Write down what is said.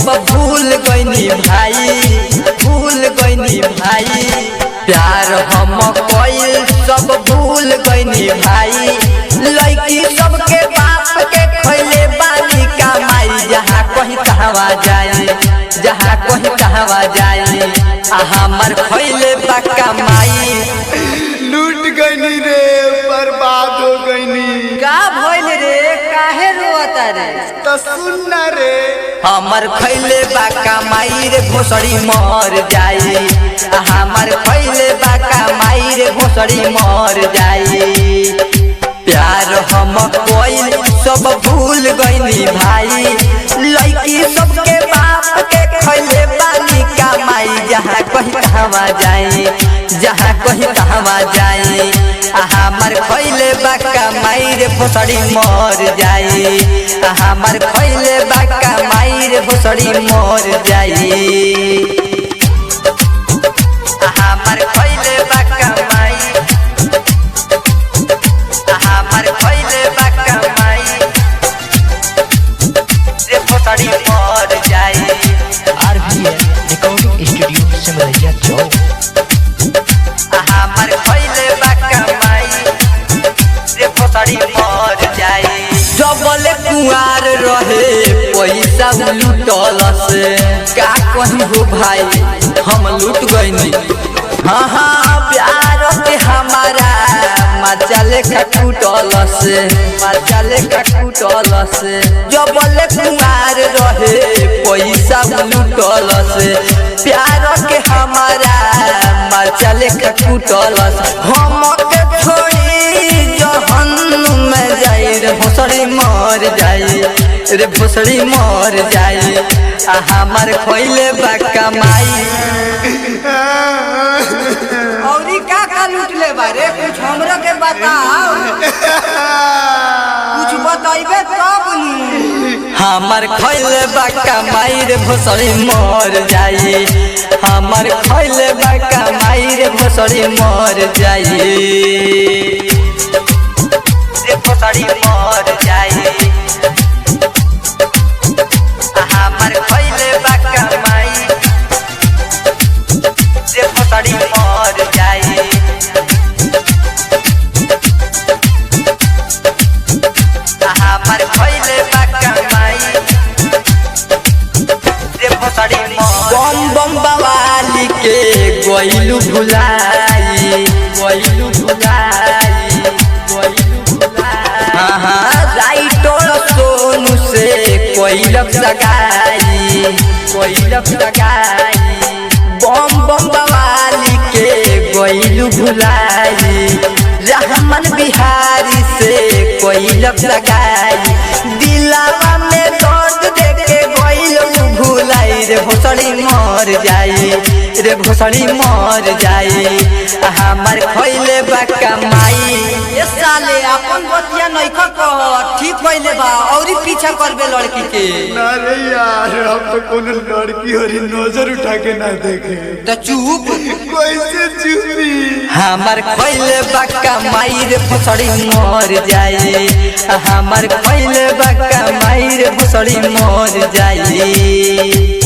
सब भूल गईनी भाई, भूल गईनी भाई। प्यार हम कोई सब भूल गईनी भाई। लड़की सबके बाप के खैले बानी कमाई, जहाँ कहीं कहवा जाए, जहाँ कहीं कहवा जाए, हमार खैले बा कमाई। लूट गईनी रे, बर्बाद हो गईनी। का भइल रे, काहे रोता रे? तो सुन ना रे, हमार खैले बा कमाई रे घोसड़ी मर जाई, हमार खैले बा कमाई रे घोसड़ी मर जाई। प्यार हम कोई सब भूल गईनी भाई। लड़की सबके बाप के खैले बानी कमाई, जहाँ कहीं कहवा जाए, जहाँ कहीं कहवा जाए, हमार खैले बा कमाई रे घोसड़ी मर जाई, हमार खैले बा कमाई रे घोसड़ी मर जाई। हमार खैले बा कमाई, हमार खैले बा कमाई रे घोसड़ी मर जाई। RVL रिकॉर्डिंग स्टूडियो सिमरिया चौक। हमार खैले बा कमाई रे घोसड़ी मर जाई। जबले कुआर रहे पैसा लूटल से, का कहीं हो भाई हम लूट गईनी। हाँ हाँ प्यार के हमारा मचाले का टूटल से, मचाले का टूटल से। जबले कुआर रहे पैसा लूटल से, प्यार के हमारा मचाले का टूटल से। हम के छोड़ी जहन्नुम में जाई रे भोसड़ी मर जाई, रे भोसड़ी मर जाई, हमार खैले बा कमाई। औरी का लूट ले बारे, कुछ हमरा के बताओ, कुछ बताइबे तब नी। हमार खैले बा कमाई रे भोसड़ी मर जाई, हमार खैले बा कमाई रे भोसड़ी मर जाई, रे भोसड़ी मर जाई। हमार खैले बा कमाई रे भोसड़ी मर जाई। हमार खैले बा कमाई रे भोसड़ी मर। बम बम बवाली के गइलू भुलाई, गइलू भुलाई, गइलू भुलाई। हाँ हाँ राइटर सोनू से कोइलक सगाई, कोइलक सगाई। बम बम बवाली के गइलू भुलाई, रहमान बिहारी से कोइलक सगाई। दिलावा में दर्द देके गइलू भुलाई, रे भोसड़ी मर जाई, रे भोसड़ी मर जाई, हमार खैले बा कमाई। ये साले अपन बतिया नइखा कह, ठीक पहले बा औरी पीछा करबे लड़की के। ना रे यार, हम तो कोनो लड़की और नजर उठा के ना देखे। तो चुप, कैसे चुपी? हमार खैले बा कमाई रे भोसड़ी मर जाई, हमार खैले बा कमाई रे भोसड़ी मर जाई।